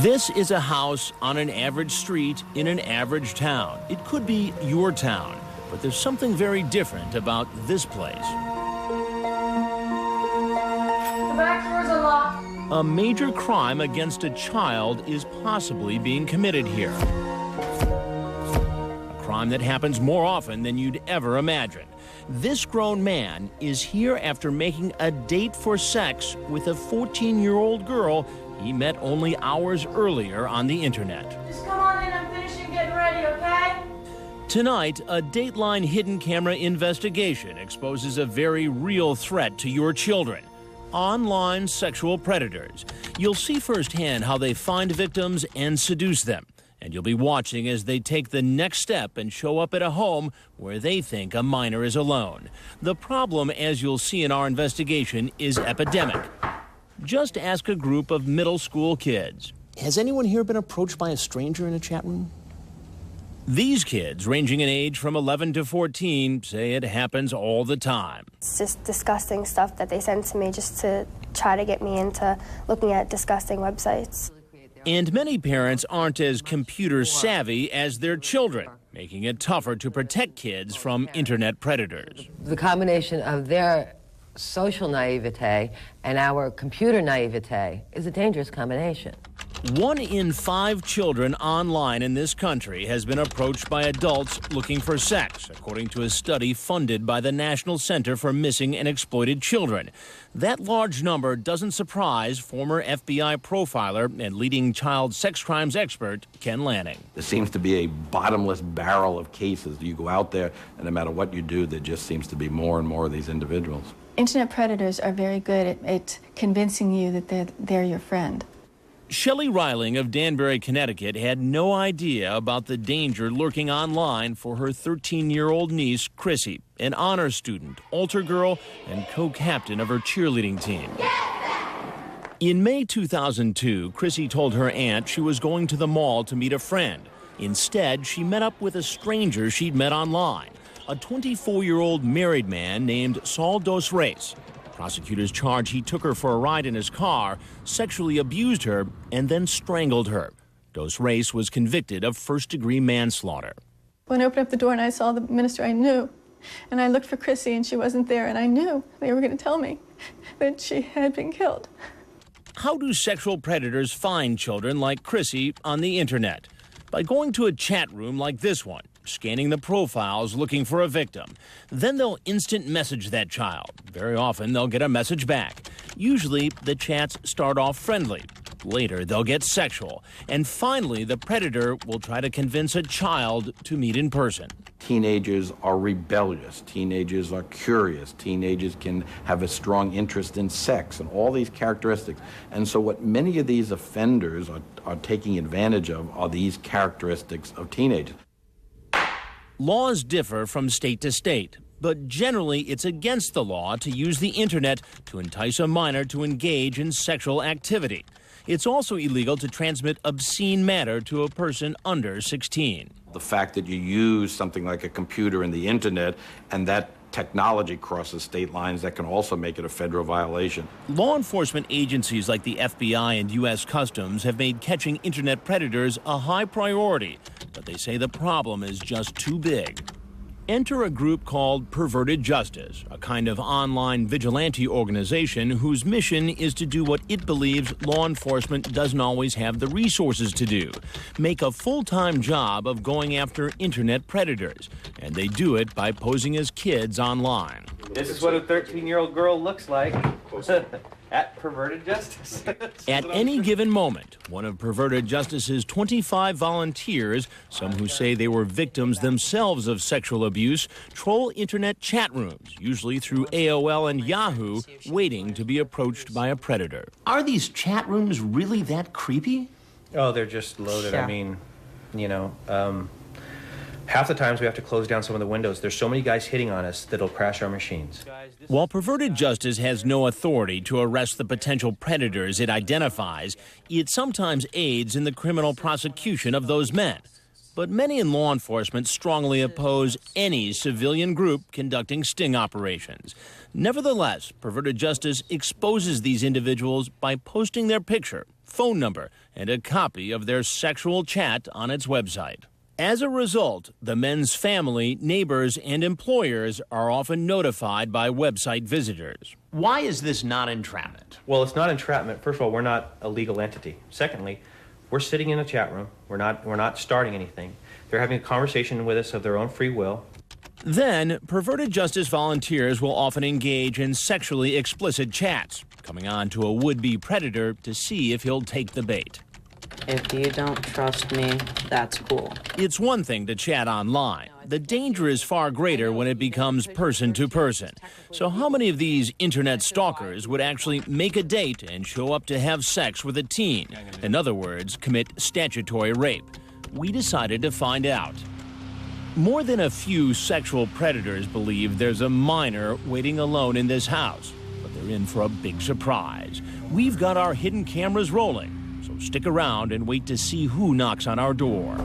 This is a house on an average street in an average town. It could be your town, but there's something very different about this place. The back doors are locked. A major crime against a child is possibly being committed here. A crime that happens more often than you'd ever imagine. This grown man is here after making a date for sex with a 14-year-old girl he met only hours earlier on the internet. Just come on in, I'm finishing getting ready, okay? Tonight, a Dateline hidden camera investigation exposes a very real threat to your children. Online sexual predators. You'll see firsthand how they find victims and seduce them. And you'll be watching as they take the next step and show up at a home where they think a minor is alone. The problem, as you'll see in our investigation, is epidemic. Just ask a group of middle school kids. Has anyone here been approached by a stranger in a chat room? These kids, ranging in age from 11 to 14, say it happens all the time. It's just disgusting stuff that they send to me just to try to get me into looking at disgusting websites. And many parents aren't as computer savvy as their children, making it tougher to protect kids from internet predators. The combination of their social naivete and our computer naivete is a dangerous combination. 1 in 5 children online in this country has been approached by adults looking for sex, according to a study funded by the National Center for Missing and Exploited Children. That large number doesn't surprise former FBI profiler and leading child sex crimes expert Ken Lanning. There seems to be a bottomless barrel of cases. You go out there, and no matter what you do, there just seems to be more and more of these individuals. Internet predators are very good at convincing you that they're your friend. Shelley Riling of Danbury, Connecticut, had no idea about the danger lurking online for her 13-year-old niece, Chrissy, an honor student, altar girl, and co-captain of her cheerleading team. In May 2002, Chrissy told her aunt she was going to the mall to meet a friend. Instead, she met up with a stranger she'd met online, a 24-year-old married man named Saul Dos Reis. Prosecutors charge he took her for a ride in his car, sexually abused her, and then strangled her. Dos Reis was convicted of first-degree manslaughter. When I opened up the door and I saw the minister, I knew. And I looked for Chrissy, and she wasn't there, and I knew they were going to tell me that she had been killed. How do sexual predators find children like Chrissy on the internet? By going to a chat room like this one, scanning the profiles looking for a victim. Then they'll instant message that child. Very often, they'll get a message back. Usually, the chats start off friendly. Later, they'll get sexual. And finally, the predator will try to convince a child to meet in person. Teenagers are rebellious. Teenagers are curious. Teenagers can have a strong interest in sex and all these characteristics. And so what many of these offenders are taking advantage of are these characteristics of teenagers. Laws differ from state to state, but generally it's against the law to use the internet to entice a minor to engage in sexual activity. It's also illegal to transmit obscene matter to a person under 16. The fact that you use something like a computer and the internet, and that technology crosses state lines, that can also make it a federal violation. Law enforcement agencies like the FBI and U.S. Customs have made catching internet predators a high priority, but they say the problem is just too big. Enter a group called Perverted Justice, a kind of online vigilante organization whose mission is to do what it believes law enforcement doesn't always have the resources to do, make a full-time job of going after internet predators. And they do it by posing as kids online. This is what a 13-year-old girl looks like. At Perverted Justice. At any given moment, one of Perverted Justice's 25 volunteers, some who say they were victims themselves of sexual abuse, troll internet chat rooms, usually through AOL and Yahoo, waiting to be approached by a predator. Are these chat rooms really that creepy? Oh, they're just loaded. Yeah. I mean, you know, half the times we have to close down some of the windows. There's so many guys hitting on us that'll crash our machines. While Perverted Justice has no authority to arrest the potential predators it identifies, it sometimes aids in the criminal prosecution of those men. But many in law enforcement strongly oppose any civilian group conducting sting operations. Nevertheless, Perverted Justice exposes these individuals by posting their picture phone number, and a copy of their sexual chat on its website. As a result, the men's family, neighbors, and employers are often notified by website visitors. Why is this not entrapment? Well, it's not entrapment. First of all, we're not a legal entity. Secondly, we're sitting in a chat room. We're not starting anything. They're having a conversation with us of their own free will. Then, perverted justice volunteers will often engage in sexually explicit chats, coming on to a would-be predator to see if he'll take the bait. If you don't trust me, that's cool. It's one thing to chat online. The danger is far greater when it becomes person to person. So how many of these internet stalkers would actually make a date and show up to have sex with a teen? In other words, commit statutory rape. We decided to find out. More than a few sexual predators believe there's a minor waiting alone in this house, but they're in for a big surprise. We've got our hidden cameras rolling, so stick around and wait to see who knocks on our door.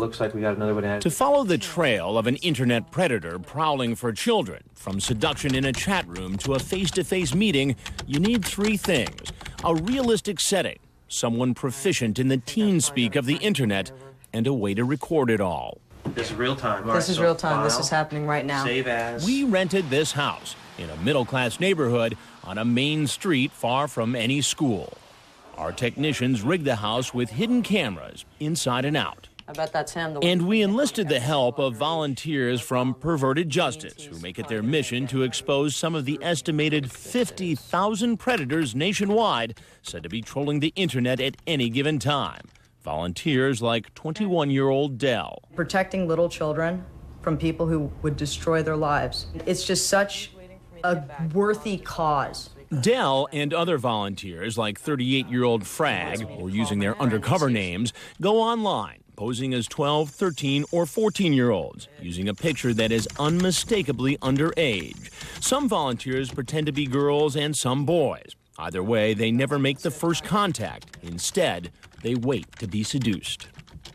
Looks like we got another one. To follow the trail of an internet predator prowling for children, from seduction in a chat room to a face-to-face meeting, you need three things: a realistic setting, someone proficient in the teen speak of the internet, and a way to record it all. This is real time. This is real time. This is happening right now. Save as. We rented this house in a middle-class neighborhood on a main street far from any school. Our technicians rigged the house with hidden cameras inside and out. I bet that's him. And we enlisted the help of volunteers from Perverted Justice, who make it their mission to expose some of the estimated 50,000 predators nationwide said to be trolling the internet at any given time. Volunteers like 21-year-old Dell. Protecting little children from people who would destroy their lives. It's just such a worthy cause. Dell and other volunteers like 38-year-old Frag, or using their undercover names, go online, posing as 12, 13, or 14-year-olds, using a picture that is unmistakably underage. Some volunteers pretend to be girls and some boys. Either way, they never make the first contact. Instead, they wait to be seduced.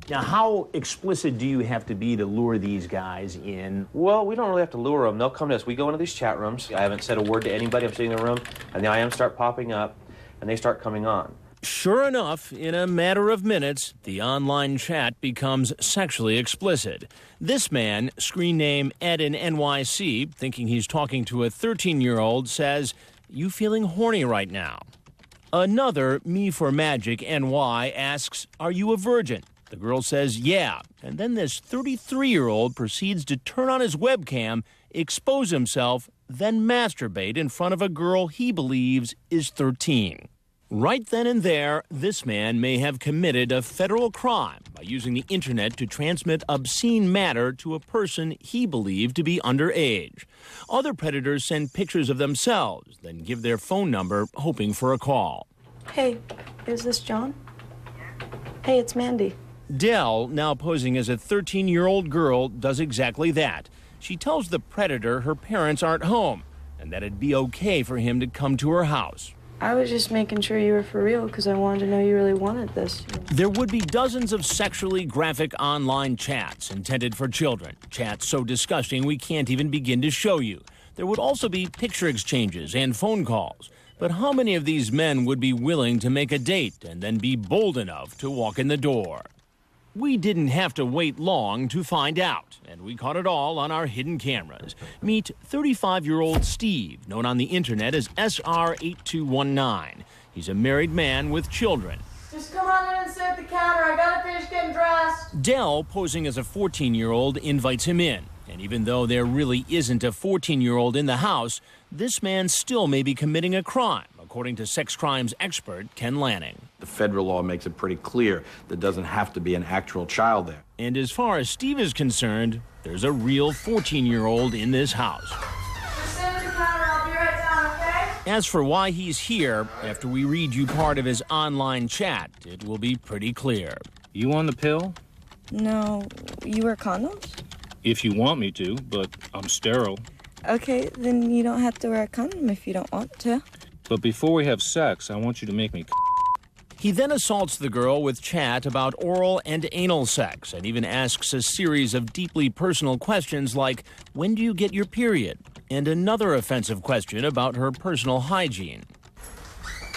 Now, how explicit do you have to be to lure these guys in? Well, we don't really have to lure them. They'll come to us. We go into these chat rooms. I haven't said a word to anybody. I'm sitting in the room, and the IMs start popping up, and they start coming on. Sure enough, in a matter of minutes, the online chat becomes sexually explicit. This man, screen name Ed in NYC, thinking he's talking to a 13-year-old, says, "You feeling horny right now?" Another, Me for Magic NY, asks, "Are you a virgin?" The girl says, "Yeah." And then this 33-year-old proceeds to turn on his webcam, expose himself, then masturbate in front of a girl he believes is 13. Right then and there, this man may have committed a federal crime by using the internet to transmit obscene matter to a person he believed to be underage. Other predators send pictures of themselves, then give their phone number, hoping for a call. Hey, is this John? Hey, it's Mandy. Dell, now posing as a 13-year-old girl, does exactly that. She tells the predator her parents aren't home and that it'd be okay for him to come to her house. I was just making sure you were for real because I wanted to know you really wanted this. There would be dozens of sexually graphic online chats intended for children. Chats so disgusting we can't even begin to show you. There would also be picture exchanges and phone calls. But how many of these men would be willing to make a date and then be bold enough to walk in the door? We didn't have to wait long to find out, and we caught it all on our hidden cameras. Meet 35-year-old Steve, known on the internet as SR8219. He's a married man with children. Just come on in and sit at the counter. I gotta finish getting dressed. Dell, posing as a 14-year-old, invites him in. And even though there really isn't a 14-year-old in the house, this man still may be committing a crime, according to sex crimes expert Ken Lanning. The federal law makes it pretty clear there doesn't have to be an actual child there. And as far as Steve is concerned, there's a real 14-year-old in this house. Just sit at the counter. I'll be right down, okay? As for why he's here, after we read you part of his online chat, it will be pretty clear. You on the pill? No. You wear condoms? If you want me to, but I'm sterile. Okay, then you don't have to wear a condom if you don't want to. But before we have sex, I want you to make me He then assaults the girl with chat about oral and anal sex and even asks a series of deeply personal questions like, when do you get your period? And another offensive question about her personal hygiene.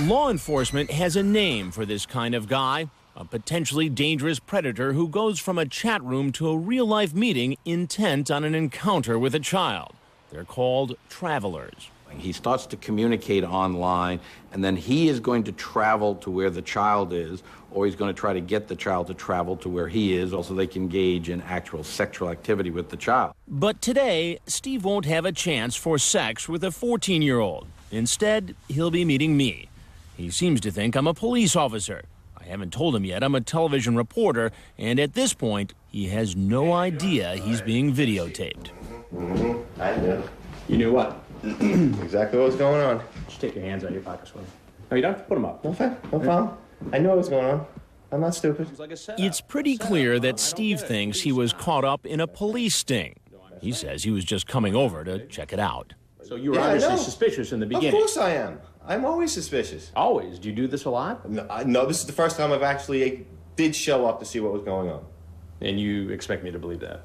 Law enforcement has a name for this kind of guy, a potentially dangerous predator who goes from a chat room to a real-life meeting intent on an encounter with a child. They're called travelers. He starts to communicate online, and then he is going to travel to where the child is, or he's going to try to get the child to travel to where he is, also they can engage in actual sexual activity with the child. But today, Steve won't have a chance for sex with a 14-year-old. Instead, he'll be meeting me. He seems to think I'm a police officer. I haven't told him yet I'm a television reporter, and at this point, he has no idea he's being videotaped. I knew. You knew what? Exactly what was going on. Just take your hands out of your pockets, William. No, you don't have to put them up. No, fine. No problem. I knew what was going on. I'm not stupid. It's pretty clear that Steve thinks he was caught up in a police sting. He says he was just coming over to check it out. So you were obviously suspicious in the beginning. Of course I am. I'm always suspicious. Always? Do you do this a lot? No, this is the first time I've actually did show up to see what was going on. And you expect me to believe that?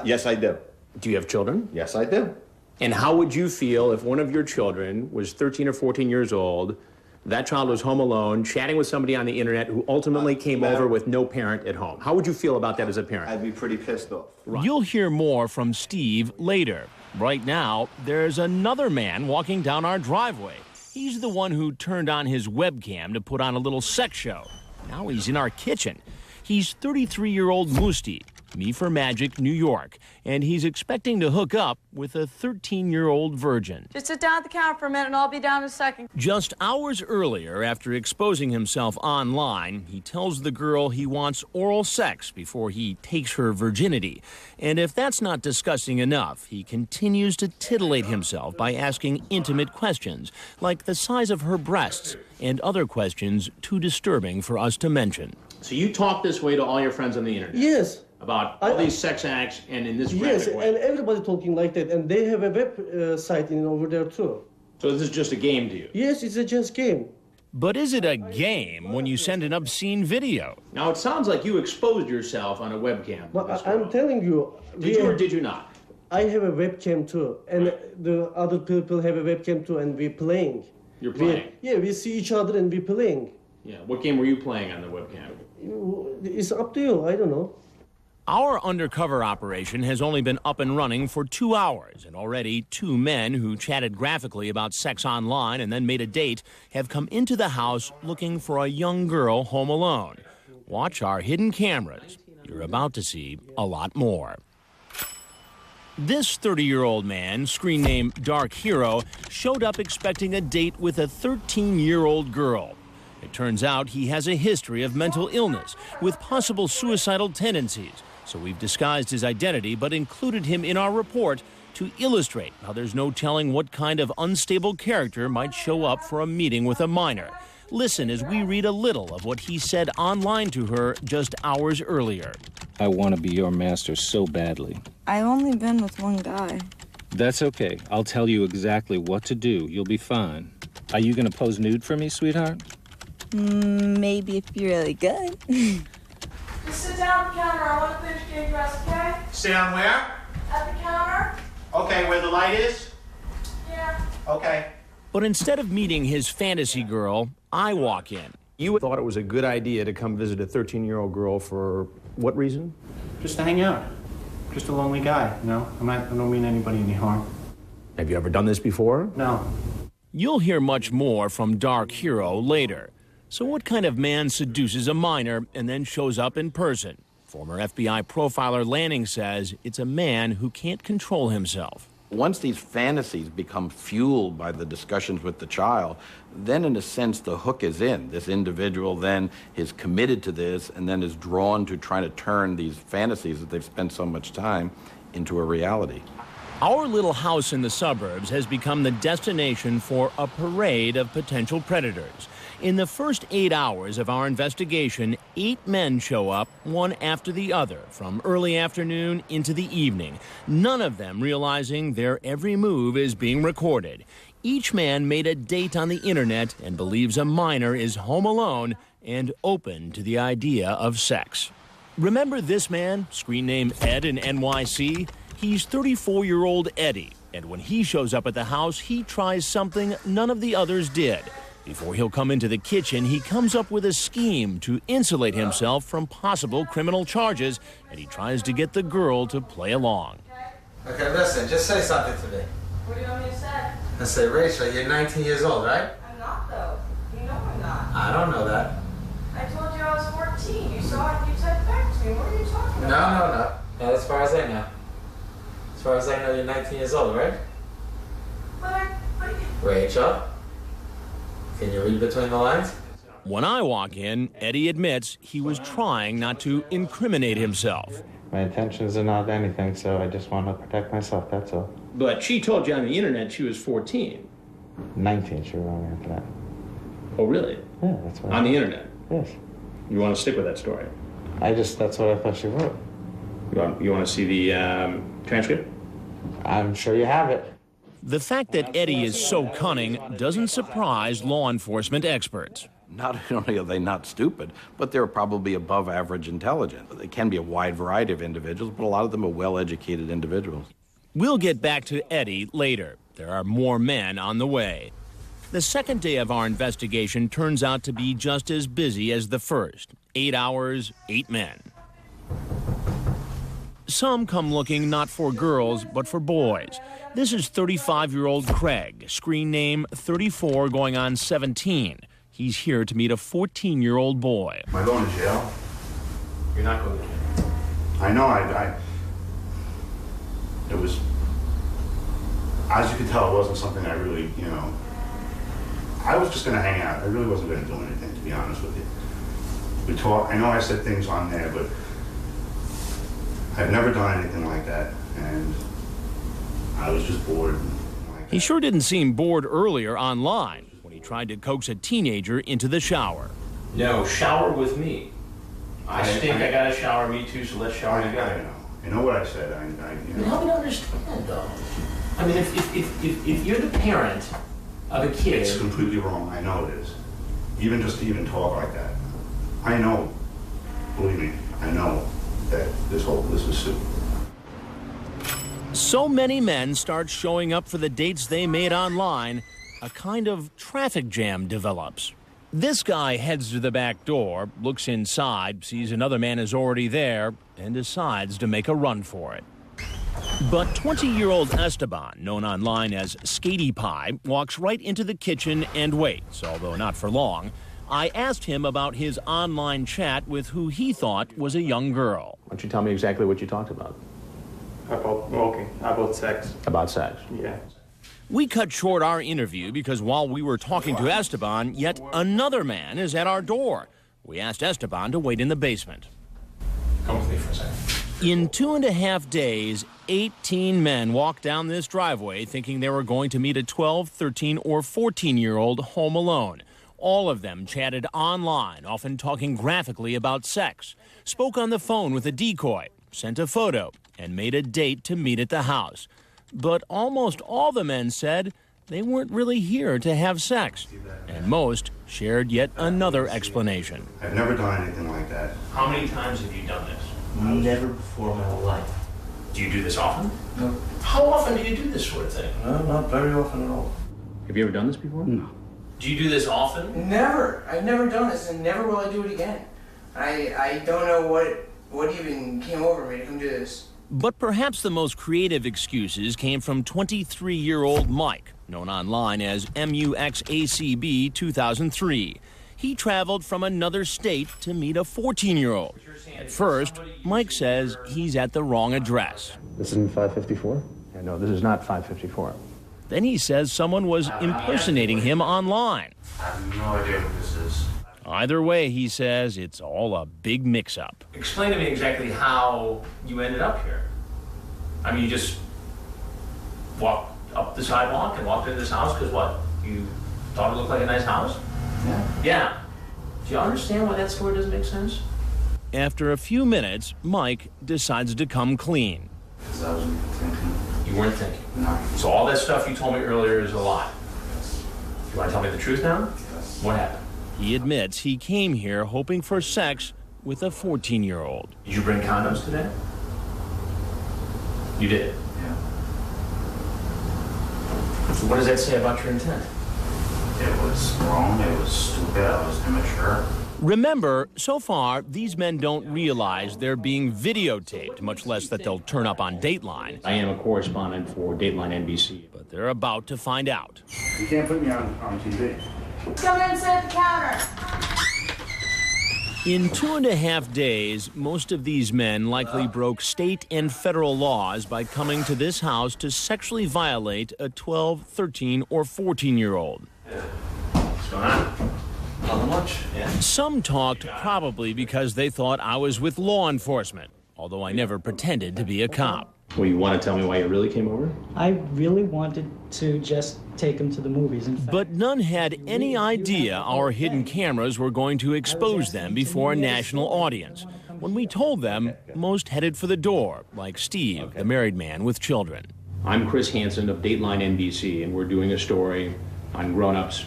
Yes, I do. Do you have children? Yes, I do. And how would you feel if one of your children was 13 or 14 years old, that child was home alone, chatting with somebody on the internet who ultimately came over with no parent at home? How would you feel about that as a parent? I'd be pretty pissed off. Right. You'll hear more from Steve later. Right now, there's another man walking down our driveway. He's the one who turned on his webcam to put on a little sex show. Now he's in our kitchen. He's 33-year-old Musti, me for Magic, New York, and he's expecting to hook up with a 13-year-old virgin. Just sit down at the counter for a minute and I'll be down in a second. Just hours earlier, after exposing himself online, he tells the girl he wants oral sex before he takes her virginity. And if that's not disgusting enough, he continues to titillate himself by asking intimate questions, like the size of her breasts, and other questions too disturbing for us to mention. So you talk this way to all your friends on the internet? Yes. About all these sex acts and in this graphic way? And everybody talking like that, and they have a web site over there too. So this is just a game to you? Yes, it's a just game. But is it a game when you send an obscene video? Now, it sounds like you exposed yourself on a webcam. But I'm telling you... Did you or did you not? I have a webcam too, and the other people have a webcam too, and we're playing. You're playing? We see each other and we're playing. Yeah, what game were you playing on the webcam? It's up to you, I don't know. Our undercover operation has only been up and running for 2 hours, and already 2 men who chatted graphically about sex online and then made a date have come into the house looking for a young girl home alone. Watch our hidden cameras. You're about to see a lot more. This 30-year-old man, screen name Dark Hero, showed up expecting a date with a 13-year-old girl. It turns out he has a history of mental illness with possible suicidal tendencies. So we've disguised his identity but included him in our report to illustrate how there's no telling what kind of unstable character might show up for a meeting with a minor. Listen as we read a little of what he said online to her just hours earlier. I want to be your master so badly. I've only been with one guy. That's okay. I'll tell you exactly what to do. You'll be fine. Are you going to pose nude for me, sweetheart? Maybe if you're really good. Just sit down at the counter. I want to finish getting dressed, okay? Sit down where? At the counter. Okay, where the light is? Yeah. Okay. But instead of meeting his fantasy girl, I walk in. You thought it was a good idea to come visit a 13-year-old girl for what reason? Just to hang out. Just a lonely guy, you know? I don't mean anybody any harm. Have you ever done this before? No. You'll hear much more from Dark Hero later. So what kind of man seduces a minor and then shows up in person? Former FBI profiler Lanning says it's a man who can't control himself. Once these fantasies become fueled by the discussions with the child, then in a sense the hook is in. This individual then is committed to this and then is drawn to trying to turn these fantasies that they've spent so much time into a reality. Our little house in the suburbs has become the destination for a parade of potential predators. In the first 8 hours of our investigation, 8 men show up, one after the other, from early afternoon into the evening, none of them realizing their every move is being recorded. Each man made a date on the internet and believes a minor is home alone and open to the idea of sex. Remember this man, screen name Ed in NYC? He's 34-year-old Eddie, and when he shows up at the house, he tries something none of the others did. Before he'll come into the kitchen, he comes up with a scheme to insulate himself from possible criminal charges, and he tries to get the girl to play along. Okay, listen, just say something to me. What do you want me to say? I say, Rachel, you're 19 years old, right? I'm not, though. You know I'm not. I don't know that. I told you I was 14. You saw it, you said back to me. What are you talking No, about? no. As far as I know. As far as I know, you're 19 years old, right? But Rachel, can you read between the lines? When I walk in, Eddie admits he was trying not to incriminate himself. My intentions are not anything, so I just want to protect myself, that's all. But she told you on the internet she was 14. 19, she wrote me after that. Oh, really? Yeah, that's what On the internet? Yes. You want to stick with that story? That's what I thought she wrote. You want to see the transcript? I'm sure you have it. The fact that Eddie is so cunning doesn't surprise law enforcement experts. Not only are they not stupid, but they're probably above average intelligent. They can be a wide variety of individuals, but a lot of them are well-educated individuals. We'll get back to Eddie later. There are more men on the way. The second day of our investigation turns out to be just as busy as the first. 8 hours, 8 men. Some come looking not for girls, but for boys. This is 35-year-old Craig, screen name 34 going on 17. He's here to meet a 14-year-old boy. Am I going to jail? You're not going to jail. I know, it was, as you can tell, it wasn't something I really, I was just going to hang out. I really wasn't going to do anything, to be honest with you. We talked, I know I said things on there, but I've never done anything like that, and I was just bored. He sure didn't seem bored earlier online when he tried to coax a teenager into the shower. No, shower with me. I think I got to shower, me too, so let's shower together. You know what I said. Help me to understand, though. I mean, if you're the parent of a kid... It's completely wrong. I know it is. Even just to even talk like that. I know, believe me, I know that this is stupid. So many men start showing up for the dates they made online, a kind of traffic jam develops. This guy heads to the back door, looks inside, sees another man is already there, and decides to make a run for it. But 20-year-old Esteban, known online as Skatey Pie, walks right into the kitchen and waits, although not for long. I asked him about his online chat with who he thought was a young girl. Why don't you tell me exactly what you talked about? About sex. About sex? Yeah. We cut short our interview because while we were talking to Esteban, yet another man is at our door. We asked Esteban to wait in the basement. Come with me for a second. In 2.5 days, 18 men walked down this driveway thinking they were going to meet a 12, 13, or 14-year-old home alone. All of them chatted online, often talking graphically about sex, spoke on the phone with a decoy, sent a photo, and made a date to meet at the house. But almost all the men said they weren't really here to have sex, and most shared yet another explanation. I've never done anything like that. How many times have you done this? Never before in my whole life. Do you do this often? No. How often do you do this sort of thing? No, not very often at all. Have you ever done this before? No. Do you do this often? Never. I've never done this, and never will I do it again. I don't know what even came over me to come do this. But perhaps the most creative excuses came from 23-year-old Mike, known online as MUXACB 2003. He traveled from another state to meet a 14-year-old. At first, Mike says he's at the wrong address. This isn't 554? Yeah, no, this is not 554. Then he says someone was impersonating him online. I have no idea what this is. Either way, he says it's all a big mix-up. Explain to me exactly how you ended up here. I mean, you just walked up the sidewalk and walked into this house because what? You thought it looked like a nice house? Yeah. Yeah. Do you understand why that story doesn't make sense? After a few minutes, Mike decides to come clean. Because I wasn't thinking. You weren't thinking? No. So all that stuff you told me earlier is a lie? You want to tell me the truth now? Yes. What happened? He admits he came here hoping for sex with a 14-year-old. Did you bring condoms today? You did? Yeah. So what does that say about your intent? It was wrong. It was stupid. I was immature. Remember, so far, these men don't realize they're being videotaped, much less that they'll turn up on Dateline. I am a correspondent for Dateline NBC. But they're about to find out. You can't put me on TV. Come in and sit at the counter. In 2.5 days, most of these men likely broke state and federal laws by coming to this house to sexually violate a 12, 13, or 14-year-old. What's going on? Nothing much. Yeah. Some talked probably because they thought I was with law enforcement, although I never pretended to be a cop. Well, you want to tell me why you really came over? I really wanted to just take him to the movies. In fact, But none had any idea our hidden cameras were going to expose them before a national audience. When we told them, most headed for the door, like Steve, the married man with children. I'm Chris Hansen of Dateline NBC, and we're doing a story on grown-ups.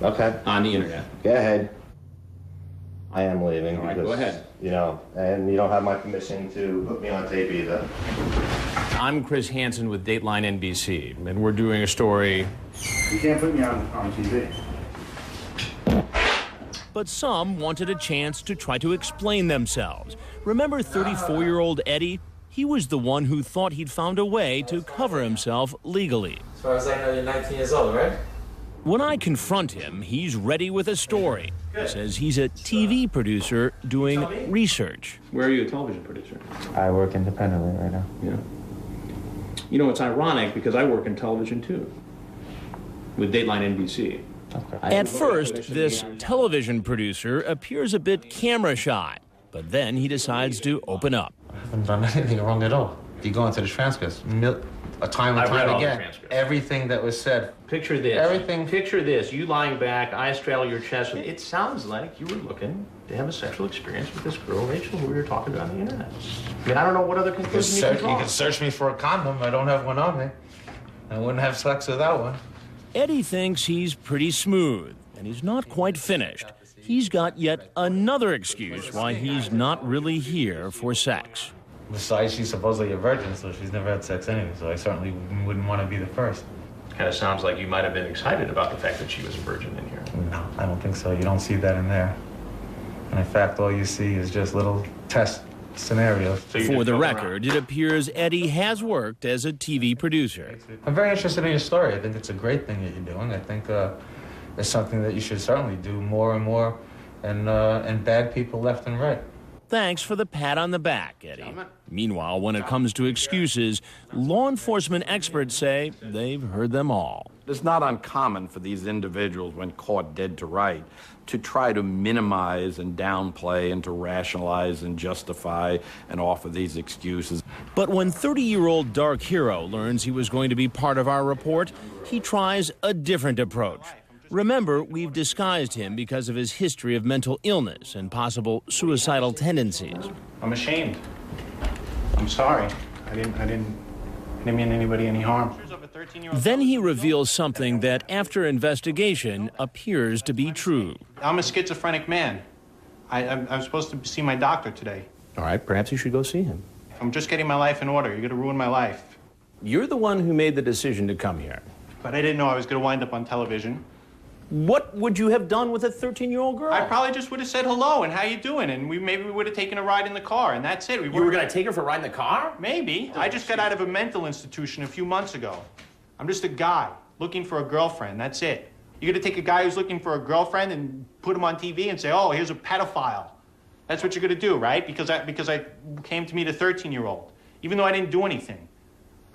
Okay. On the internet. Go ahead. I am leaving. All right, because, go ahead. You know, and you don't have my permission to put me on tape either. I'm Chris Hansen with Dateline NBC, and we're doing a story. You can't put me on TV. But some wanted a chance to try to explain themselves. Remember 34-year-old Eddie? He was the one who thought he'd found a way to cover himself legally. As far as I know, you're 19 years old, right? When I confront him, he's ready with a story. He says he's a TV producer doing research. Where are you a television producer? I work independently right now. Yeah. You know, it's ironic because I work in television too, with Dateline NBC. Okay. At first, this television producer appears a bit camera shy, but then he decides to open up. I haven't done anything wrong at all. If you go into the transcripts, time and time again, everything that was said. Picture this. Everything. Picture this. You lying back, eyes straddle your chest. It sounds like you were looking to have a sexual experience with this girl, Rachel, who we were talking about on the internet. I mean, I don't know what other conclusion you can draw. You can search me for a condom. I don't have one on me. I wouldn't have sex without one. Eddie thinks he's pretty smooth, and he's not quite finished. He's got yet another excuse why he's not really here for sex. Besides, she's supposedly a virgin, so she's never had sex anyway, so I certainly wouldn't want to be the first. Kind of sounds like you might have been excited about the fact that she was a virgin in here. No, I don't think so. You don't see that in there. And in fact, all you see is just little test scenarios. So for the record, it appears Eddie has worked as a TV producer. I'm very interested in your story. I think it's a great thing that you're doing. I think it's something that you should certainly do more and more, and bag people left and right. Thanks for the pat on the back, Eddie. Meanwhile, when it comes to excuses, law enforcement experts say they've heard them all. It's not uncommon for these individuals, when caught dead to right, to try to minimize and downplay and to rationalize and justify and offer these excuses. But when 30-year-old Dark Hero learns he was going to be part of our report, he tries a different approach. Remember, we've disguised him because of his history of mental illness and possible suicidal tendencies. I'm ashamed. I'm sorry. I didn't mean anybody any harm. Then he reveals something that, after investigation, appears to be true. I'm a schizophrenic man. I'm supposed to see my doctor today. All right, perhaps you should go see him. I'm just getting my life in order. You're going to ruin my life. You're the one who made the decision to come here. But I didn't know I was going to wind up on television. What would you have done with a 13-year-old girl? I probably just would have said hello and how you doing, and maybe we would have taken a ride in the car, and that's it. You were going to take her for a ride in the car? Maybe. I just got out of a mental institution a few months ago. I'm just a guy looking for a girlfriend. That's it. You're going to take a guy who's looking for a girlfriend and put him on TV and say, oh, here's a pedophile. That's what you're going to do, right? Because I came to meet a 13-year-old, even though I didn't do anything.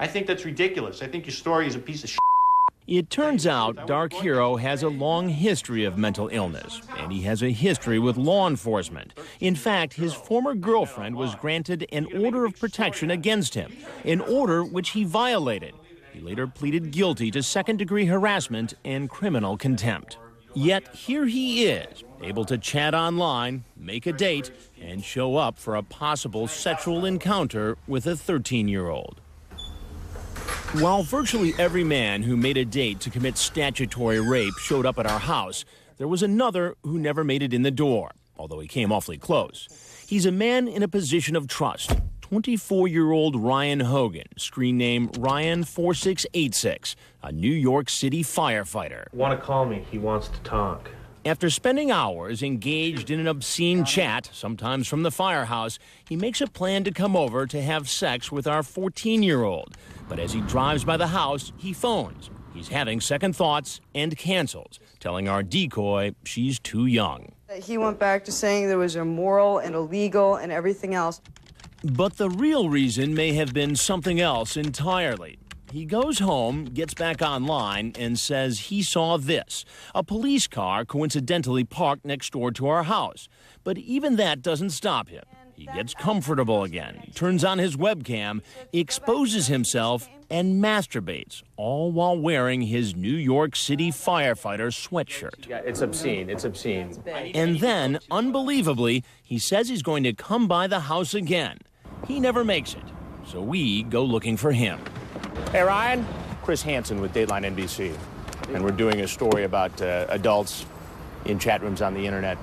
I think that's ridiculous. I think your story is a piece of shit. It turns out Dark Hero has a long history of mental illness, and he has a history with law enforcement. In fact, his former girlfriend was granted an order of protection against him, an order which he violated. He later pleaded guilty to second-degree harassment and criminal contempt. Yet here he is, able to chat online, make a date, and show up for a possible sexual encounter with a 13-year-old. While virtually every man who made a date to commit statutory rape showed up at our house, there was another who never made it in the door, although he came awfully close. He's a man in a position of trust. 24-year-old Ryan Hogan, screen name Ryan4686, a New York City firefighter. Want to call me? He wants to talk. After spending hours engaged in an obscene chat, sometimes from the firehouse, he makes a plan to come over to have sex with our 14-year-old. But as he drives by the house, he phones. He's having second thoughts and cancels, telling our decoy she's too young. He went back to saying there was immoral and illegal and everything else. But the real reason may have been something else entirely. He goes home, gets back online, and says he saw this, a police car coincidentally parked next door to our house. But even that doesn't stop him. He gets comfortable again, turns on his webcam, exposes himself, and masturbates, all while wearing his New York City firefighter sweatshirt. Yeah, it's obscene. It's obscene. And then, unbelievably, he says he's going to come by the house again. He never makes it, so we go looking for him. Hey, Ryan. Chris Hansen with Dateline NBC. And we're doing a story about adults in chat rooms on the internet.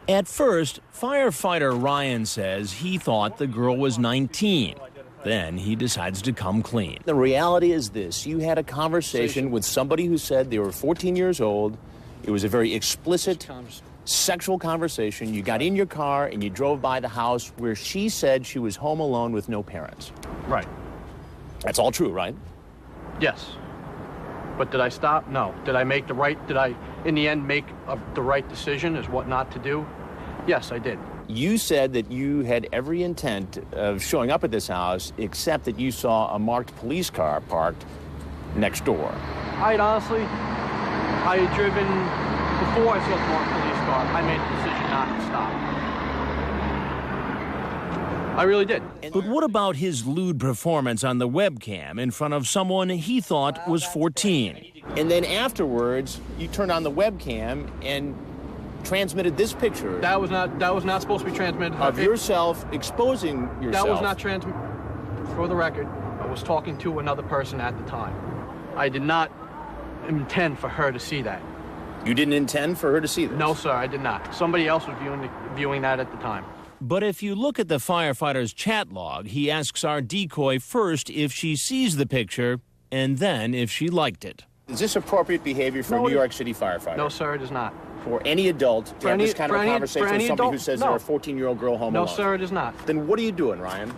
At first, firefighter Ryan says he thought the girl was 19. Then he decides to come clean. The reality is this. You had a conversation with somebody who said they were 14 years old. It was a very explicit sexual conversation. You got in your car and you drove by the house where she said she was home alone with no parents. Right. That's all true, right? Yes. But did I stop? No. Did I make the right, did I, in the end, make the right decision as what not to do? Yes, I did. You said that you had every intent of showing up at this house, except that you saw a marked police car parked next door. I had driven, before I saw the marked police car, I made the decision not to stop. I really did. But what about his lewd performance on the webcam in front of someone he thought was 14? And then afterwards, you turned on the webcam and transmitted this picture. That was not supposed to be transmitted. Of yourself exposing yourself. That was not transmitted. For the record, I was talking to another person at the time. I did not intend for her to see that. You didn't intend for her to see this? No, sir, I did not. Somebody else was viewing that at the time. But if you look at the firefighter's chat log, he asks our decoy first if she sees the picture and then if she liked it. Is this appropriate behavior for a New York City firefighter? No, sir, it is not. For any adult to have this kind of a conversation with somebody who says they're a 14-year-old girl home alone? No, sir, it is not. Then what are you doing, Ryan?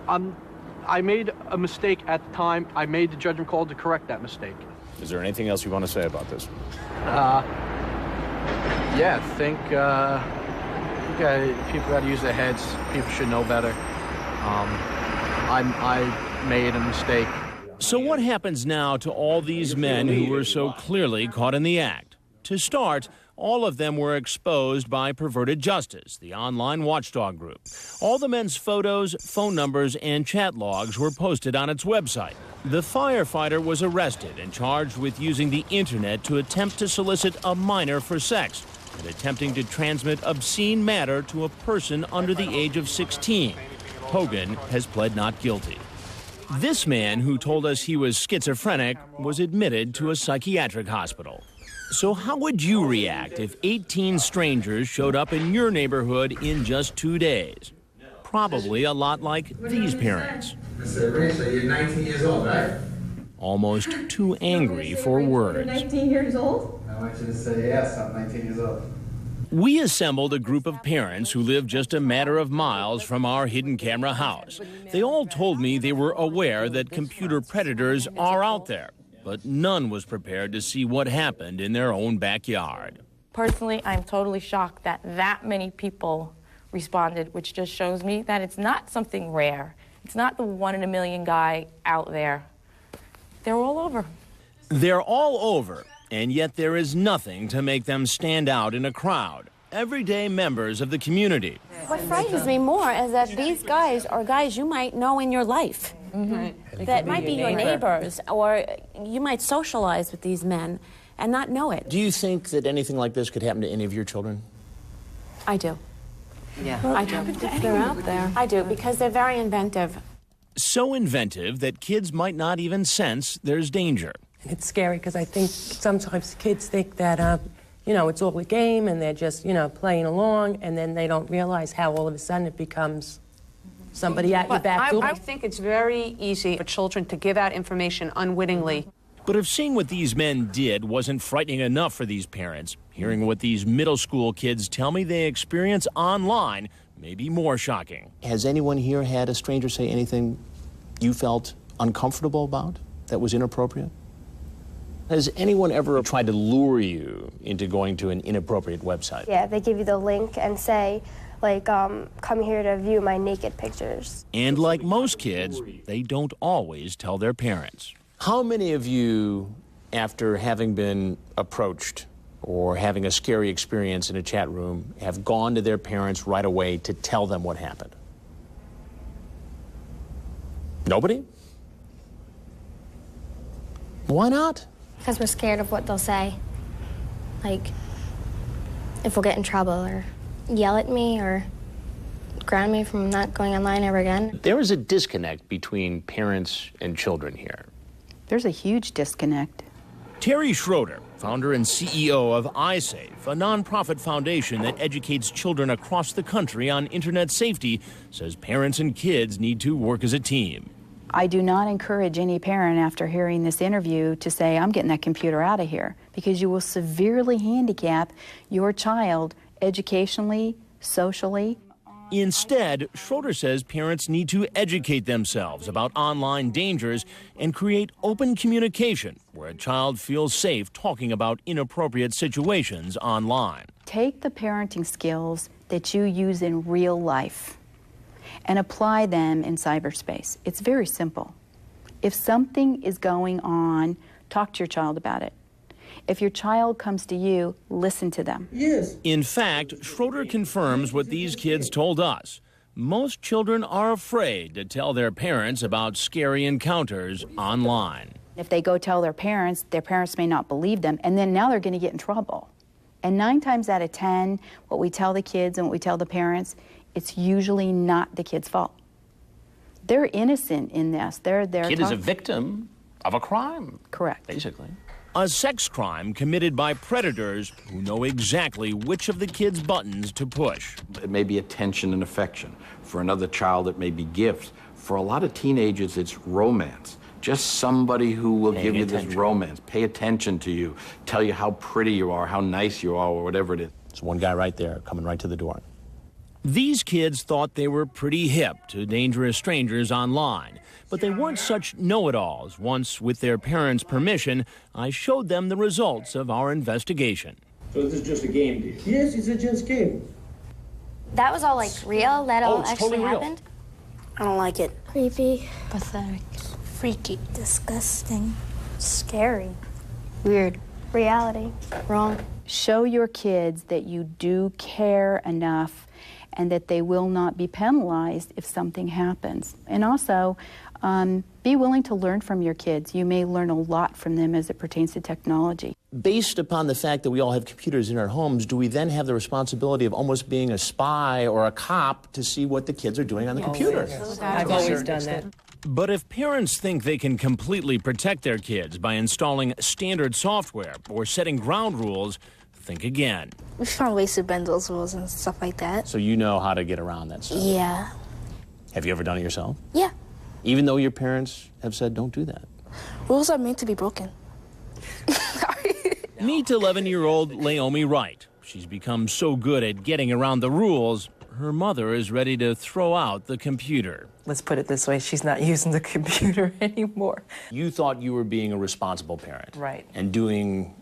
I made a mistake at the time. I made the judgment call to correct that mistake. Is there anything else you want to say about this? Yeah, I think people got to use their heads. People should know better. I made a mistake. So what happens now to all these men who were so clearly caught in the act? To start, all of them were exposed by Perverted Justice, the online watchdog group. All the men's photos, phone numbers, and chat logs were posted on its website. The firefighter was arrested and charged with using the internet to attempt to solicit a minor for sex and attempting to transmit obscene matter to a person under the age of 16. Hogan has pled not guilty. This man, who told us he was schizophrenic, was admitted to a psychiatric hospital. So how would you react if 18 strangers showed up in your neighborhood in just 2 days? Probably a lot like these parents. So you're 19 years old, right? Almost too angry for words. 19 years old? I want you to say yes, I'm 19 years old. We assembled a group of parents who live just a matter of miles from our hidden camera house. They all told me they were aware that computer predators are out there, but none was prepared to see what happened in their own backyard. Personally, I'm totally shocked that that many people responded, which just shows me that it's not something rare. It's not the 1 in a million guy out there. They're all over. They're all over, and yet there is nothing to make them stand out in a crowd. Everyday members of the community. What frightens me more is that these guys are guys you might know in your life. That might be your neighbors, or you might socialize with these men and not know it. Do you think that anything like this could happen to any of your children? I do. Yeah. I do. If they're out there. I do, because they're very inventive. So inventive that kids might not even sense there's danger. It's scary because I think sometimes kids think that, it's all a game and they're just, playing along, and then they don't realize how all of a sudden it becomes somebody at your back door. I think it's very easy for children to give out information unwittingly. But if seeing what these men did wasn't frightening enough for these parents, hearing what these middle school kids tell me they experience online may be more shocking. Has anyone here had a stranger say anything you felt uncomfortable about, that was inappropriate? Has anyone ever tried to lure you into going to an inappropriate website? Yeah, they give you the link and say, come here to view my naked pictures. And like most kids, they don't always tell their parents. How many of you, after having been approached or having a scary experience in a chat room, have gone to their parents right away to tell them what happened? Nobody? Why not? Because we're scared of what they'll say. Like, if we'll get in trouble or yell at me or ground me from not going online ever again. There is a disconnect between parents and children here. There's a huge disconnect. Terry Schroeder, founder and CEO of iSafe, a nonprofit foundation that educates children across the country on internet safety, says parents and kids need to work as a team. I do not encourage any parent after hearing this interview to say, I'm getting that computer out of here, because you will severely handicap your child educationally, socially. Instead, Schroeder says parents need to educate themselves about online dangers and create open communication where a child feels safe talking about inappropriate situations online. Take the parenting skills that you use in real life and apply them in cyberspace. It's very simple. If something is going on, talk to your child about it. If your child comes to you, listen to them. Yes. In fact, Schroeder confirms what these kids told us. Most children are afraid to tell their parents about scary encounters online. If they go tell their parents may not believe them, and then now they're going to get in trouble. And 9 times out of 10, what we tell the kids and what we tell the parents, it's usually not the kid's fault. They're innocent in this. They're Kid is a victim of a crime. Correct. Basically. A sex crime committed by predators who know exactly which of the kids' buttons to push. It may be attention and affection. For another child, it may be gifts. For a lot of teenagers, it's romance. Just somebody who will give you this romance, pay attention to you, tell you how pretty you are, how nice you are, or whatever it is. There's one guy right there coming right to the door. These kids thought they were pretty hip to dangerous strangers online, but they weren't such know-it-alls. Once, with their parents' permission, I showed them the results of our investigation. So this is just a game, do you? Yes, it's just a game. That was all real? That all actually totally real. happened? I don't like it. Creepy. Pathetic. Freaky. Disgusting. Scary. Weird. Reality. Wrong. Show your kids that you do care enough and that they will not be penalized if something happens. And also, be willing to learn from your kids. You may learn a lot from them as it pertains to technology. Based upon the fact that we all have computers in our homes, do we then have the responsibility of almost being a spy or a cop to see what the kids are doing on the computer? Yes. I've always done that. But if parents think they can completely protect their kids by installing standard software or setting ground rules, think again. We found ways to bend those rules and stuff like that. So you know how to get around that stuff? Yeah. Have you ever done it yourself? Yeah. Even though your parents have said don't do that? Rules are made to be broken. Meet 11-year-old Laomi Wright. She's become so good at getting around the rules, her mother is ready to throw out the computer. Let's put it this way, she's not using the computer anymore. You thought you were being a responsible parent. Right. And doing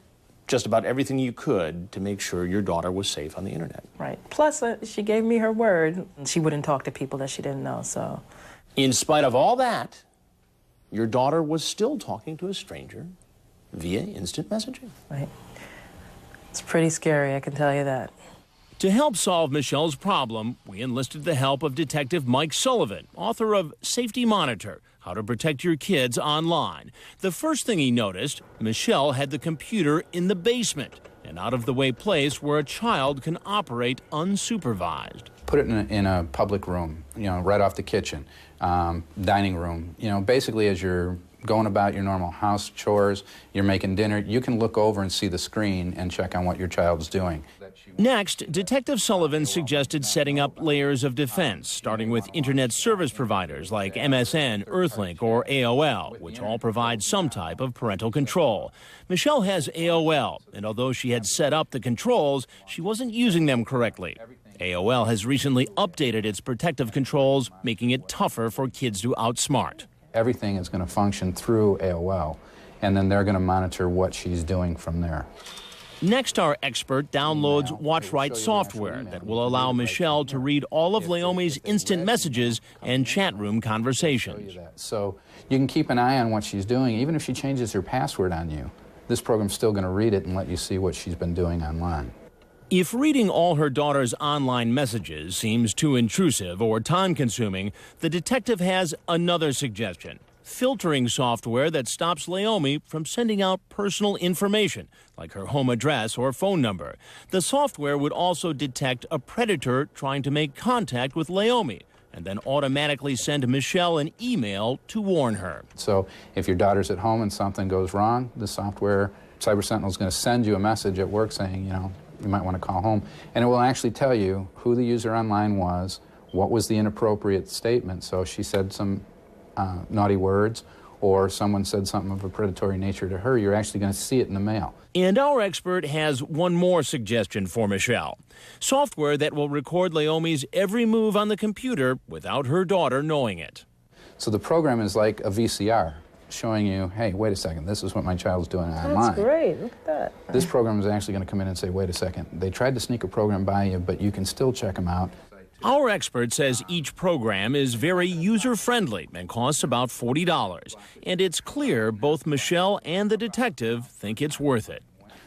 just about everything you could to make sure your daughter was safe on the internet. Right. Plus, she gave me her word. She wouldn't talk to people that she didn't know, so. In spite of all that, your daughter was still talking to a stranger via instant messaging. Right. It's pretty scary, I can tell you that. To help solve Michelle's problem, we enlisted the help of Detective Mike Sullivan, author of Safety Monitor, How to Protect Your Kids Online. The first thing he noticed, Michelle had the computer in the basement, an out-of-the-way place where a child can operate unsupervised. put it in a public room, you know, right off the kitchen, dining room. You know, basically as you're going about your normal house chores, you're making dinner, you can look over and see the screen and check on what your child's doing. Next, Detective Sullivan suggested setting up layers of defense, starting with internet service providers like MSN, Earthlink, or AOL, which all provide some type of parental control. Michelle has AOL, and although she had set up the controls, she wasn't using them correctly. AOL has recently updated its protective controls, making it tougher for kids to outsmart. Everything is going to function through AOL, and then they're going to monitor what she's doing from there. Next, our expert downloads WatchRight software that will allow Michelle to read all of Leomi's instant messages and chat room conversations. So you can keep an eye on what she's doing. Even if she changes her password on you, this program's still going to read it and let you see what she's been doing online. If reading all her daughter's online messages seems too intrusive or time-consuming, the detective has another suggestion: filtering software that stops Leomi from sending out personal information, like her home address or phone number. The software would also detect a predator trying to make contact with Leomi, and then automatically send Michelle an email to warn her. So if your daughter's at home and something goes wrong, the software, Cyber Sentinel, is going to send you a message at work saying, you know, you might want to call home, and it will actually tell you who the user online was, what was the inappropriate statement. So if she said some naughty words, or someone said something of a predatory nature to her, you're actually going to see it in the mail. And our expert has one more suggestion for Michelle: software that will record Leomi's every move on the computer without her daughter knowing it. So the program is like a VCR, showing you, hey, wait a second, this is what my child's doing online. That's great. Look at that. This program is actually going to come in and say, wait a second, they tried to sneak a program by you, but you can still check them out. Our expert says each program is very user-friendly and costs about $40. And it's clear both Michelle and the detective think it's worth it.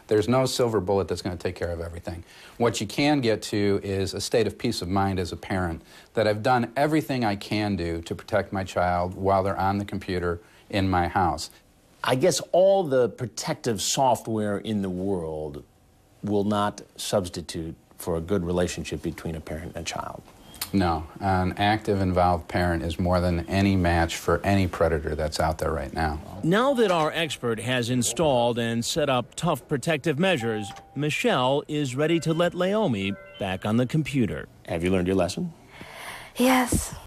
There's no silver bullet that's going to take care of everything. What you can get to is a state of peace of mind as a parent, that I've done everything I can do to protect my child while they're on the computer in my house. I guess all the protective software in the world will not substitute for a good relationship between a parent and a child. No, an active, involved parent is more than any match for any predator that's out there right now. Now that our expert has installed and set up tough protective measures, Michelle is ready to let Leomi back on the computer. Have you learned your lesson? Yes.